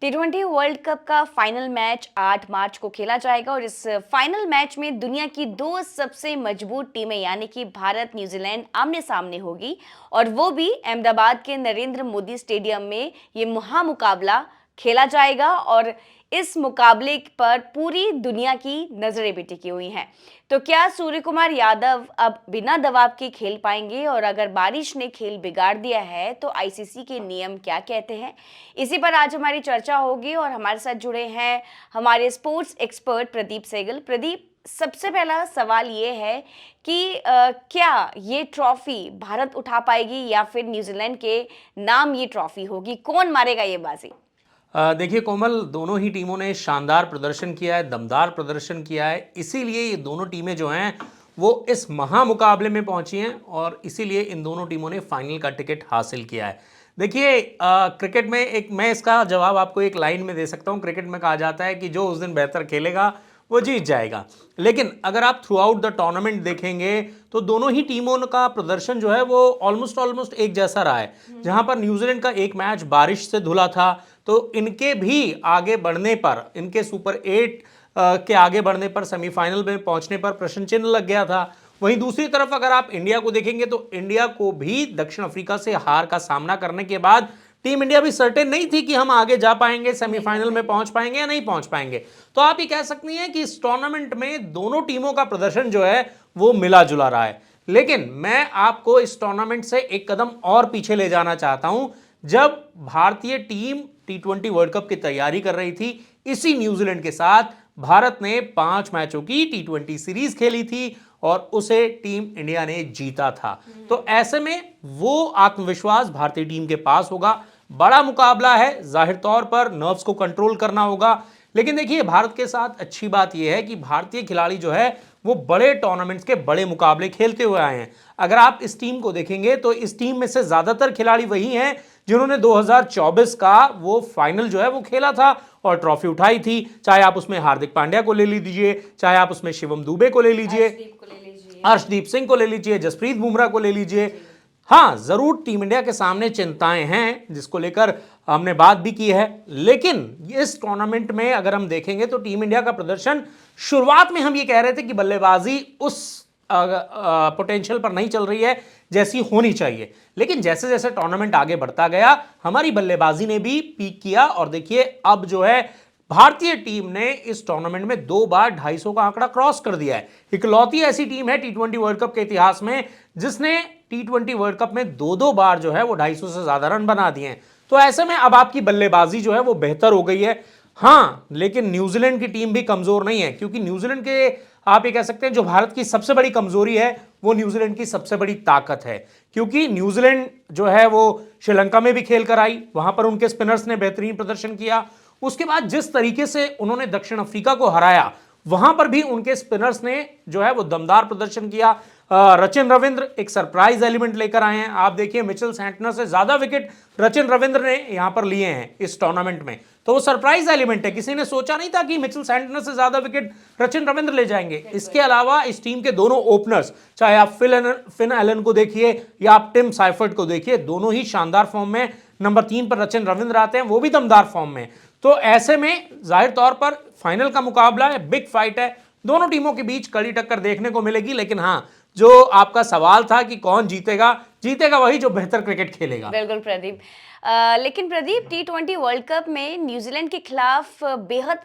टी20 world cup का final match 8 मार्च को खेला जाएगा और इस फाइनल मैच में दुनिया की दो सबसे मजबूत टीमें यानी कि भारत न्यूजीलैंड आमने सामने होगी और वो भी अहमदाबाद के नरेंद्र मोदी स्टेडियम में ये महामुकाबला खेला जाएगा और इस मुकाबले पर पूरी दुनिया की नजरें भी टिकी हुई हैं। तो क्या सूर्य कुमार यादव अब बिना दबाव के खेल पाएंगे और अगर बारिश ने खेल बिगाड़ दिया है तो आईसीसी के नियम क्या कहते हैं, इसी पर आज हमारी चर्चा होगी और हमारे साथ जुड़े हैं हमारे स्पोर्ट्स एक्सपर्ट प्रदीप सहगल। प्रदीप, सबसे पहला सवाल ये है कि क्या ये ट्रॉफी भारत उठा पाएगी या फिर न्यूजीलैंड के नाम ये ट्रॉफी होगी, कौन मारेगा ये बाजी? देखिए कोमल, दोनों ही टीमों ने शानदार प्रदर्शन किया है, दमदार प्रदर्शन किया है। इसीलिए ये दोनों टीमें जो हैं वो इस महामुकाबले में पहुंची हैं और इसीलिए इन दोनों टीमों ने फाइनल का टिकट हासिल किया है। देखिए क्रिकेट में मैं इसका जवाब आपको एक लाइन में दे सकता हूं। क्रिकेट में कहा जाता है कि जो उस दिन बेहतर खेलेगा वो जीत जाएगा। लेकिन अगर आप थ्रू आउट द टूर्नामेंट देखेंगे तो दोनों ही टीमों का प्रदर्शन जो है वो ऑलमोस्ट एक जैसा रहा है। जहां पर न्यूजीलैंड का एक मैच बारिश से धुला था तो इनके भी आगे बढ़ने पर, इनके सुपर 8 के आगे बढ़ने पर, सेमीफाइनल में पहुंचने पर प्रश्न चिन्ह लग गया था। वहीं दूसरी तरफ अगर आप इंडिया को देखेंगे तो इंडिया को भी दक्षिण अफ्रीका से हार का सामना करने के बाद टीम इंडिया भी सर्टेन नहीं थी कि हम आगे जा पाएंगे, सेमीफाइनल में पहुंच पाएंगे या नहीं पहुंच पाएंगे। तो आप ये कह सकती हैं कि इस टूर्नामेंट में दोनों टीमों का प्रदर्शन जो है वो मिला जुला रहा है। लेकिन मैं आपको इस टूर्नामेंट से एक कदम और पीछे ले जाना चाहता हूं। जब भारतीय टीम टी20 वर्ल्ड कप की तैयारी कर रही थी, इसी न्यूजीलैंड के साथ भारत ने 5 मैचों की टी20 सीरीज खेली थी और उसे टीम इंडिया ने जीता था। तो ऐसे में वो आत्मविश्वास भारतीय टीम के पास होगा। बड़ा मुकाबला है, जाहिर तौर पर नर्व्स को कंट्रोल करना होगा। लेकिन देखिए, भारत के साथ अच्छी बात यह है कि भारतीय खिलाड़ी जो है वो बड़े टूर्नामेंट्स के बड़े मुकाबले खेलते हुए आए हैं। अगर आप इस टीम को देखेंगे तो इस टीम में से ज्यादातर खिलाड़ी वही हैं जिन्होंने 2024 का वो फाइनल जो है वो खेला था और ट्रॉफी उठाई थी। चाहे आप उसमें हार्दिक पांड्या को ले लीजिए, चाहे आप उसमें शिवम दुबे को ले लीजिए, अर्शदीप सिंह को ले लीजिए, जसप्रीत बुमराह को ले लीजिए। हाँ, जरूर टीम इंडिया के सामने चिंताएं हैं जिसको लेकर हमने बात भी की है। लेकिन इस टूर्नामेंट में अगर हम देखेंगे तो टीम इंडिया का प्रदर्शन, शुरुआत में हम ये कह रहे थे कि बल्लेबाजी उस पोटेंशियल पर नहीं चल रही है जैसी होनी चाहिए। लेकिन जैसे जैसे टूर्नामेंट आगे बढ़ता गया हमारी बल्लेबाजी ने भी पीक किया और देखिए अब जो है भारतीय टीम ने इस टूर्नामेंट में 2 बार 250 का आंकड़ा क्रॉस कर दिया है। इकलौती ऐसी टीम है टी20 वर्ल्ड कप के इतिहास में जिसने टी20 वर्ल्ड कप में 2 बार जो है वो 250 से ज्यादा रन बना दिए हैं। तो ऐसे में अब आपकी बल्लेबाजी जो है वो बेहतर हो गई है। हाँ, लेकिन न्यूजीलैंड की टीम भी कमजोर नहीं है, क्योंकि न्यूजीलैंड के, आप ये कह सकते हैं, जो भारत की सबसे बड़ी कमजोरी है वो न्यूजीलैंड की सबसे बड़ी ताकत है। क्योंकि न्यूजीलैंड जो है वो श्रीलंका में भी खेल कर आई, वहां पर उनके स्पिनर्स ने बेहतरीन प्रदर्शन किया। उसके बाद जिस तरीके से उन्होंने दक्षिण अफ्रीका को हराया वहां पर भी उनके स्पिनर्स ने जो है वो दमदार प्रदर्शन किया। रचिन रविंद्र एक सरप्राइज एलिमेंट लेकर आए हैं। आप देखिए, मिचेल सैंटनर से ज्यादा विकेट रचिन रविंद्र ने यहां पर लिए हैं इस टूर्नामेंट में, तो वो सरप्राइज एलिमेंट है। किसी ने सोचा नहीं था कि मिचेल सैंटनर से ज्यादा विकेट रचिन रविंद्र ले जाएंगे। इसके अलावा इस टीम के दोनों ओपनर्स, चाहे आप फिन एलन को देखिए या आप टिम साइफर्ट को देखिए, दोनों ही शानदार फॉर्म में। नंबर 3 पर रचिन रविंद्र आते हैं, वो भी दमदार फॉर्म में। तो ऐसे में जाहिर तौर पर फाइनल का मुकाबला है, बिग फाइट है, दोनों टीमों के बीच कड़ी टक्कर देखने को मिलेगी। लेकिन हाँ, जो आपका सवाल था कि कौन जीतेगा, जीतेगा वही जो बेहतर क्रिकेट खेलेगा। बिल्कुल प्रदीप। लेकिन प्रदीप, टी20 वर्ल्ड कप में न्यूजीलैंड के खिलाफ बेहद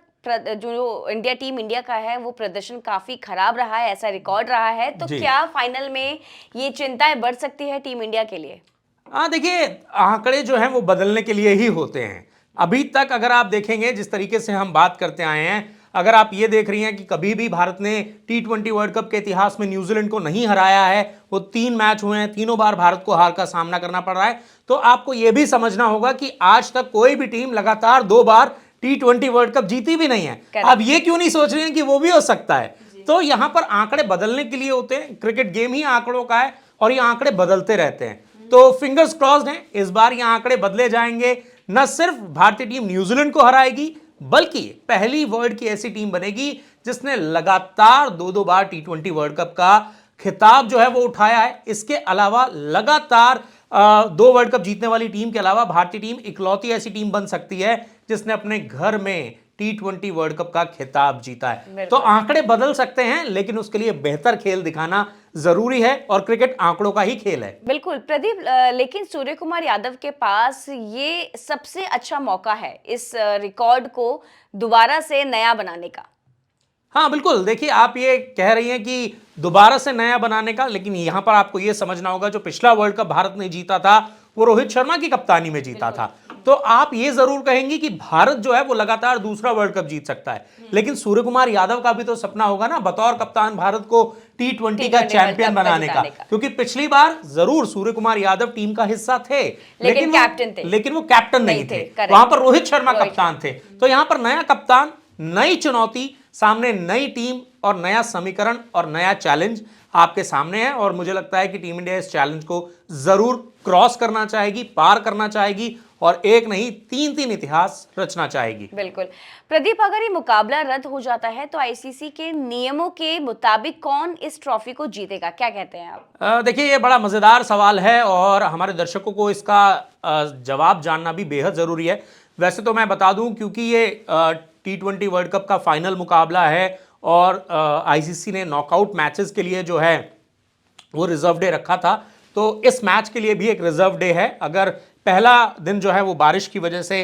जो इंडिया टीम इंडिया का है वो प्रदर्शन काफी खराब रहा है, ऐसा रिकॉर्ड रहा है। तो क्या फाइनल में ये चिंताएं बढ़ सकती है टीम इंडिया के लिए? हाँ, देखिए, आंकड़े जो हैं वो बदलने के लिए ही होते हैं। अभी तक अगर आप देखेंगे जिस तरीके से हम बात करते आए हैं, अगर आप ये देख रही हैं कि कभी भी भारत ने टी20 वर्ल्ड कप के इतिहास में न्यूजीलैंड को नहीं हराया है, वो 3 मैच हुए हैं, तीनों बार भारत को हार का सामना करना पड़ रहा है, तो आपको ये भी समझना होगा कि आज तक कोई भी टीम लगातार 2 बार टी20 वर्ल्ड कप जीती भी नहीं है। अब ये क्यों नहीं सोच रहे हैं कि वो भी हो सकता है? तो यहां पर आंकड़े बदलने के लिए होते हैं। क्रिकेट गेम ही आंकड़ों का है और ये आंकड़े बदलते रहते हैं। तो फिंगर्स क्रॉस्ड हैं, इस बार ये आंकड़े बदले जाएंगे। न सिर्फ भारतीय टीम न्यूजीलैंड को हराएगी बल्कि पहली वर्ल्ड की ऐसी टीम बनेगी जिसने लगातार 2 बार टी20 वर्ल्ड कप का खिताब जो है वो उठाया है। इसके अलावा लगातार 2 वर्ल्ड कप जीतने वाली टीम के अलावा भारतीय टीम इकलौती ऐसी टीम बन सकती है जिसने अपने घर में T20 वर्ल्ड कप का खिताब जीता है। बिल्कुल। तो आंकड़े बदल सकते हैं, लेकिन उसके लिए बेहतर खेल दिखाना जरूरी है, और क्रिकेट आंकड़ों का ही खेल है। बिल्कुल प्रदीप, लेकिन सूर्य कुमार यादव के पास ये सबसे अच्छा मौका है इस रिकॉर्ड को दोबारा से नया बनाने का। हाँ बिल्कुल, देखिए आप ये कह रही हैं कि दोबारा से नया बनाने का, लेकिन यहां पर आपको ये समझना होगा जो पिछला वर्ल्ड कप भारत ने जीता था वो रोहित शर्मा की कप्तानी में जीता था। तो आप ये जरूर कहेंगी कि भारत जो है वो लगातार दूसरा वर्ल्ड कप जीत सकता है, लेकिन सूर्य कुमार यादव का भी तो सपना होगा ना बतौर कप्तान भारत को T20 का चैंपियन बनाने का, क्योंकि पिछली बार जरूर सूर्य कुमार यादव टीम का हिस्सा थे, लेकिन कैप्टन थे, लेकिन वो कैप्टन नहीं थे। correct। वहां पर रोहित शर्मा कप्तान थे। तो यहां पर नया कप्तान, नई चुनौती, सामने नई टीम और नया समीकरण और नया चैलेंज आपके सामने है, और मुझे लगता है कि टीम इंडिया इस चैलेंज को जरूर क्रॉस करना चाहेगी, पार करना चाहेगी, और एक नहीं तीन तीन इतिहास रचना चाहेगी। बिल्कुल प्रदीप, अगर ये मुकाबला रद्द हो जाता है तो आईसीसी के नियमों के मुताबिक कौन इस ट्रॉफी को जीतेगा, क्या कहते हैं आप? देखिए ये बड़ा मजेदार सवाल है, और हमारे दर्शकों को इसका जवाब जानना भी बेहद जरूरी है। वैसे तो मैं बता दूं, क्योंकि ये T20 वर्ल्ड कप का फाइनल मुकाबला है, और आईसीसी ने नॉकआउट मैचेस के लिए जो है वो रिजर्व डे रखा था, तो इस मैच के लिए भी एक रिजर्व डे है। अगर पहला दिन जो है वो बारिश की वजह से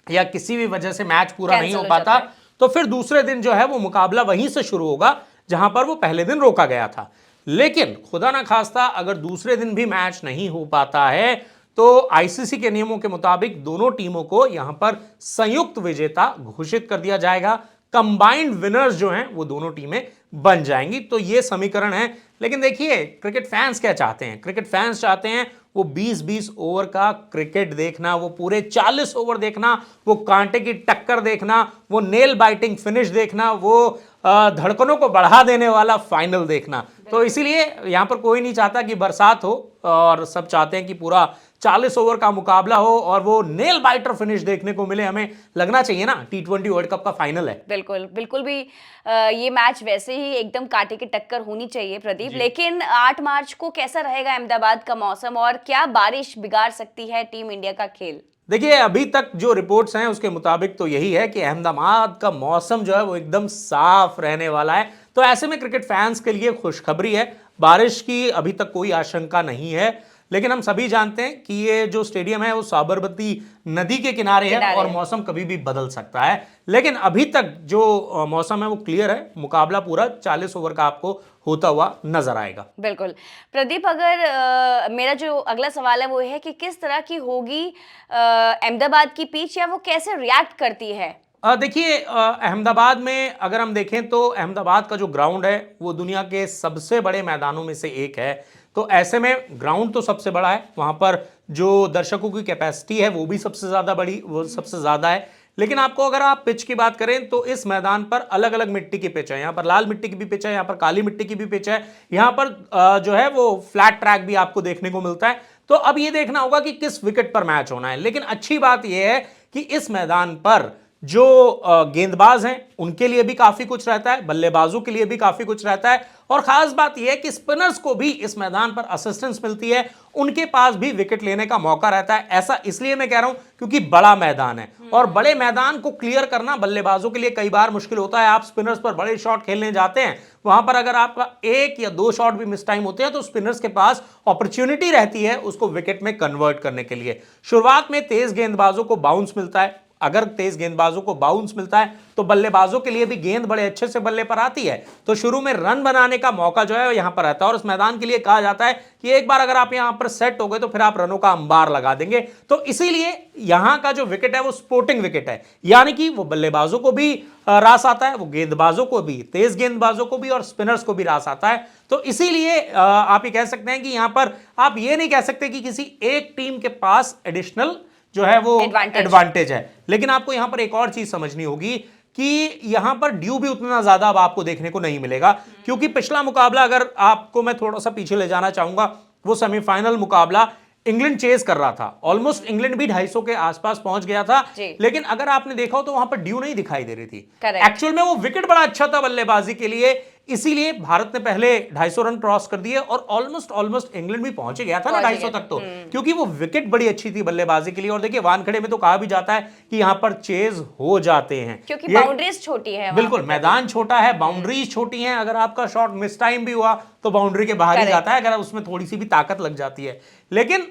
या किसी भी वजह से मैच पूरा नहीं हो पाता, तो फिर दूसरे दिन जो है वो मुकाबला वहीं से शुरू होगा जहां पर वो पहले दिन रोका गया था। लेकिन खुदा ना खास्ता अगर दूसरे दिन भी मैच नहीं हो पाता है, तो आईसीसी के नियमों के मुताबिक दोनों टीमों को यहां पर संयुक्त विजेता घोषित कर दिया जाएगा। कंबाइंड विनर्स जो हैं वो दोनों टीमें बन जाएंगी। तो ये समीकरण है। लेकिन देखिए क्रिकेट फैंस क्या चाहते हैं, क्रिकेट फैंस चाहते हैं वो 20-20 ओवर का क्रिकेट देखना, वो पूरे 40 ओवर देखना, वो कांटे की टक्कर देखना, वो नेल बाइटिंग फिनिश देखना, वो धड़कनों को बढ़ा देने वाला फाइनल देखना। तो इसीलिए यहां पर कोई नहीं चाहता कि बरसात हो, और सब चाहते हैं कि पूरा 40 ओवर का मुकाबला हो और वो नेल बाइटर फिनिश देखने को मिले। हमें लगना चाहिए ना T20 वर्ल्ड कप का फाइनल है। बिल्कुल बिल्कुल भी ये मैच वैसे ही एकदम कांटे की टक्कर होनी चाहिए प्रदीप। लेकिन 8 मार्च को कैसा रहेगा अहमदाबाद का मौसम, और क्या बारिश बिगाड़ सकती है टीम इंडिया का खेल? देखिए अभी तक जो रिपोर्ट्स हैं उसके मुताबिक तो यही है कि अहमदाबाद का मौसम जो है वो एकदम साफ रहने वाला है। तो ऐसे में क्रिकेट फैंस के लिए खुशखबरी है, बारिश की अभी तक कोई आशंका नहीं है। लेकिन हम सभी जानते हैं कि ये जो स्टेडियम है वो साबरमती नदी के किनारे है, और मौसम कभी भी बदल सकता है। लेकिन अभी तक जो मौसम है वो क्लियर है, मुकाबला पूरा 40 ओवर का आपको होता हुआ नजर आएगा। बिल्कुल प्रदीप, अगर मेरा जो अगला सवाल है वो है कि किस तरह की होगी अहमदाबाद की पिच, या वो कैसे रिएक्ट करती है? देखिए अहमदाबाद में अगर हम देखें तो अहमदाबाद का जो ग्राउंड है वो दुनिया के सबसे बड़े मैदानों में से एक है। तो ऐसे में ग्राउंड तो सबसे बड़ा है, वहां पर जो दर्शकों की कैपेसिटी है वो भी सबसे ज़्यादा है। लेकिन आपको अगर आप पिच की बात करें तो इस मैदान पर अलग अलग मिट्टी की पिच है। यहाँ पर लाल मिट्टी की भी पिच है, यहाँ पर काली मिट्टी की भी पिच है, यहाँ पर जो है वो फ्लैट ट्रैक भी आपको देखने को मिलता है। तो अब ये देखना होगा कि किस विकेट पर मैच होना है। लेकिन अच्छी बात यह है कि इस मैदान पर जो गेंदबाज हैं उनके लिए भी काफी कुछ रहता है, बल्लेबाजों के लिए भी काफी कुछ रहता है, और खास बात यह है कि स्पिनर्स को भी इस मैदान पर असिस्टेंस मिलती है, उनके पास भी विकेट लेने का मौका रहता है। ऐसा इसलिए मैं कह रहा हूं क्योंकि बड़ा मैदान है, और बड़े मैदान को क्लियर करना बल्लेबाजों के लिए कई बार मुश्किल होता है। आप स्पिनर्स पर बड़े शॉट खेलने जाते हैं, वहां पर अगर आपका 1 या 2 शॉट भी मिस टाइम होते हैं तो स्पिनर्स के पास अपॉर्चुनिटी रहती है उसको विकेट में कन्वर्ट करने के लिए। शुरुआत में तेज गेंदबाजों को बाउंस मिलता है, अगर तेज गेंदबाजों को बाउंस मिलता है तो बल्लेबाजों के लिए भी गेंद बड़े अच्छे से बल्ले पर आती है, तो शुरू में रन बनाने का मौका जो है यहां पर रहता है। और इस मैदान के लिए कहा जाता है कि एक बार अगर आप यहां पर सेट हो गए तो फिर आप रनों का अंबार लगा देंगे। तो इसीलिए यहां का जो विकेट है वो स्पोर्टिंग विकेट है, यानी कि वो बल्लेबाजों को भी रास आता है, वो गेंदबाजों को भी, तेज गेंदबाजों को भी और स्पिनर्स को भी रास आता है। तो इसीलिए आप ये कह सकते हैं कि यहां पर आप ये नहीं कह सकते कि किसी एक टीम के पास एडिशनल जो है वो एडवांटेज है। लेकिन आपको यहां पर एक और चीज समझनी होगी कि यहां पर ड्यू भी उतना ज्यादा अब आपको देखने को नहीं मिलेगा, क्योंकि पिछला मुकाबला अगर आपको मैं थोड़ा सा पीछे ले जाना चाहूंगा, वो सेमीफाइनल मुकाबला इंग्लैंड चेस कर रहा था, ऑलमोस्ट इंग्लैंड भी 250 के आसपास पहुंच गया था, लेकिन अगर आपने देखा हो तो वहां पर ड्यू नहीं दिखाई दे रही थी। एक्चुअल में वो विकेट बड़ा अच्छा था बल्लेबाजी के लिए, इसीलिए भारत ने पहले 250 रन क्रॉस कर दिए और ऑलमोस्ट इंग्लैंड भी पहुंच गया था ना पहुंच 250 गया तक तो, क्योंकि वो विकेट बड़ी अच्छी थी बल्लेबाजी के लिए। और देखिए वानखेड़े में तो कहा भी जाता है कि यहां पर चेज हो जाते हैं, क्योंकि ये बाउंड्रीज छोटी है वहां बिल्कुल पे। मैदान छोटा है, बाउंड्रीज छोटी हैं, अगर आपका शॉट मिस टाइम भी हुआ तो बाउंड्री के बाहर ही Correct. जाता है, अगर उसमें थोड़ी सी भी ताकत लग जाती है। लेकिन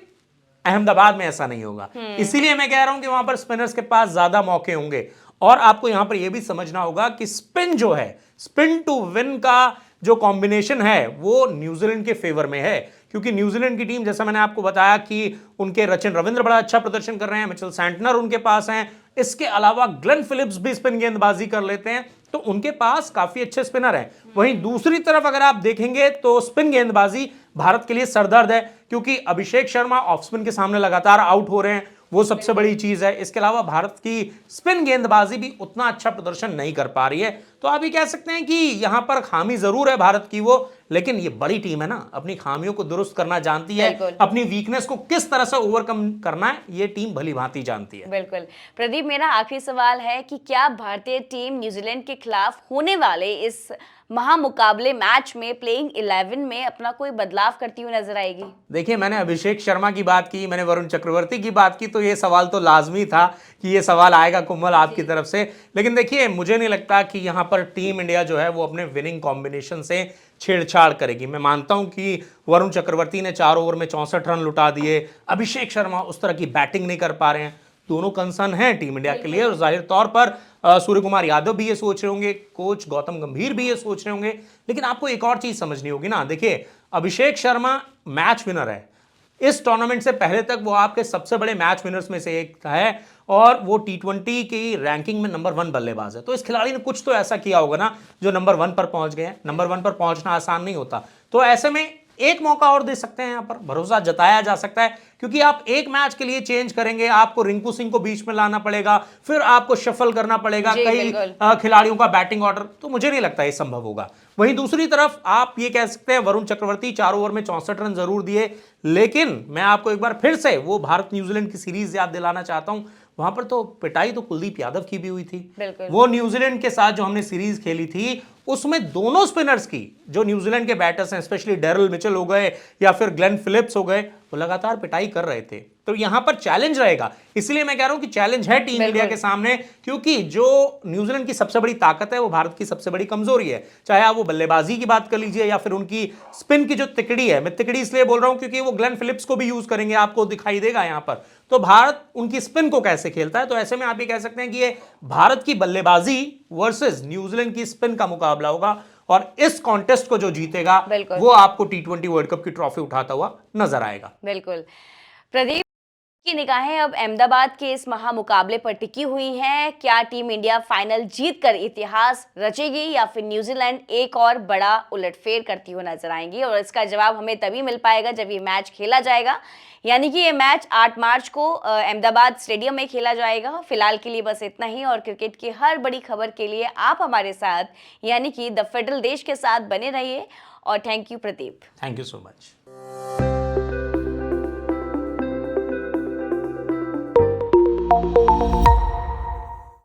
अहमदाबाद में ऐसा नहीं होगा, इसीलिए मैं कह रहा हूं कि वहां पर स्पिनर्स के पास ज्यादा मौके होंगे। और आपको यहां पर यह भी समझना होगा कि स्पिन जो है, स्पिन टू विन का जो कॉम्बिनेशन है वो न्यूजीलैंड के फेवर में है, क्योंकि न्यूजीलैंड की टीम जैसा मैंने आपको बताया कि उनके रचिन रविंद्र बड़ा अच्छा प्रदर्शन कर रहे हैं, मिचेल सैंटनर उनके पास हैं, इसके अलावा ग्लेन फिलिप्स भी स्पिन गेंदबाजी कर लेते हैं, तो उनके पास काफी अच्छे स्पिनर हैं। वहीं दूसरी तरफ अगर आप देखेंगे तो स्पिन गेंदबाजी भारत के लिए सरदर्द है, क्योंकि अभिषेक शर्मा ऑफ स्पिन के सामने लगातार आउट हो रहे हैं, वो सबसे बड़ी चीज है। इसके अलावा भारत की स्पिन गेंदबाजी भी उतना अच्छा प्रदर्शन नहीं कर पा रही है। तो आप ये कह सकते हैं कि यहां पर खामी जरूर है भारत की वो, लेकिन ये बड़ी टीम है ना, अपनी खामियों को दुरुस्त करना जानती है, बिल्कुल। अपनी वीकनेस को किस तरह से ओवरकम करना है ये टीम भली भांति जानती है। बिल्कुल। प्रदीप, मेरा आखिरी सवाल है कि क्या भारतीय टीम न्यूजीलैंड के खिलाफ होने वाले इस महामुकाबले मैच में प्लेइंग 11 में अपना कोई बदलाव करती हुई नजर आएगी? देखिए मैंने अभिषेक शर्मा की बात की, मैंने वरुण चक्रवर्ती की बात की, तो ये सवाल तो लाजमी था कि ये सवाल आएगा कोमल आपकी तरफ से। लेकिन देखिए मुझे नहीं लगता कि यहाँ पर टीम इंडिया जो है वो अपने विनिंग कॉम्बिनेशन से छेड़छाड़ करेगी। मैं मानता हूं कि वरुण चक्रवर्ती ने 4 ओवर में 64 रन लुटा दिए, अभिषेक शर्मा उस तरह की बैटिंग नहीं कर पा रहे हैं, दोनों कंसर्न हैं टीम इंडिया के लिए। और जाहिर तौर पर सूर्य कुमार यादव भी ये सोच रहे होंगे, कोच गौतम गंभीर भी ये सोच रहे होंगे। लेकिन आपको एक और चीज समझनी होगी ना, देखिए अभिषेक शर्मा मैच विनर है, इस टूर्नामेंट से पहले तक वो आपके सबसे बड़े मैच विनर्स में से एक है, और वो टी20 की रैंकिंग में नंबर 1 बल्लेबाज है। तो इस खिलाड़ी ने कुछ तो ऐसा किया होगा ना जो नंबर 1 पर पहुंच गए हैं। नंबर 1 पर पहुंचना आसान नहीं होता, तो ऐसे में एक मौका और दे सकते हैं, यहां पर भरोसा जताया जा सकता है, क्योंकि आप एक मैच के लिए चेंज करेंगे, आपको रिंकू सिंह को बीच में लाना पड़ेगा, फिर आपको शफल करना पड़ेगा कई खिलाड़ियों का बैटिंग ऑर्डर, तो मुझे नहीं लगता ये संभव होगा। वहीं दूसरी तरफ आप ये कह सकते हैं वरुण चक्रवर्ती 4 ओवर में 64 रन जरूर दिए, लेकिन मैं आपको एक बार फिर से वो भारत न्यूजीलैंड की सीरीज याद दिलाना चाहता हूं। वहां पर तो पिटाई तो कुलदीप यादव की भी हुई थी। वो न्यूजीलैंड के साथ जो हमने सीरीज खेली थी उसमें दोनों स्पिनर्स की, जो न्यूजीलैंड के बैटर्स हैं स्पेशली डेरिल मिचेल हो गए या फिर ग्लेन फिलिप्स हो गए, वो लगातार पिटाई कर रहे थे। तो यहां पर चैलेंज रहेगा, इसलिए मैं कह रहा हूं कि चैलेंज है टीम इंडिया के सामने, क्योंकि जो न्यूजीलैंड की सबसे बड़ी ताकत है वो भारत की सबसे बड़ी कमजोरी है। चाहे आप वो बल्लेबाजी की बात कर लीजिए या फिर उनकी स्पिन की जो तिकड़ी है, मैं तिकड़ी इसलिए बोल रहा हूं क्योंकि वो ग्लेन फिलिप्स को भी यूज करेंगे, आपको दिखाई देगा यहां पर। तो भारत उनकी स्पिन को कैसे खेलता है, तो ऐसे में आप ये कह सकते हैं कि ये भारत की बल्लेबाजी वर्सेस न्यूजीलैंड की स्पिन का मुकाबला होगा, और इस कॉन्टेस्ट को जो जीतेगा वो आपको टी20 वर्ल्ड कप की ट्रॉफी उठाता हुआ नजर आएगा। बिल्कुल। प्रदीप की निगाहें अब अहमदाबाद के इस महामुकाबले पर टिकी हुई हैं। क्या टीम इंडिया फाइनल जीतकर इतिहास रचेगी या फिर न्यूजीलैंड एक और बड़ा उलटफेर करती हुई नजर आएंगी? और इसका जवाब हमें तभी मिल पाएगा जब ये मैच खेला जाएगा, यानी कि ये मैच 8 मार्च को अहमदाबाद स्टेडियम में खेला जाएगा। फिलहाल के लिए बस इतना ही, और क्रिकेट की हर बड़ी खबर के लिए आप हमारे साथ यानी कि द फेडरल देश के साथ बने रहिए। और thank you Pradeep. Thank you so much.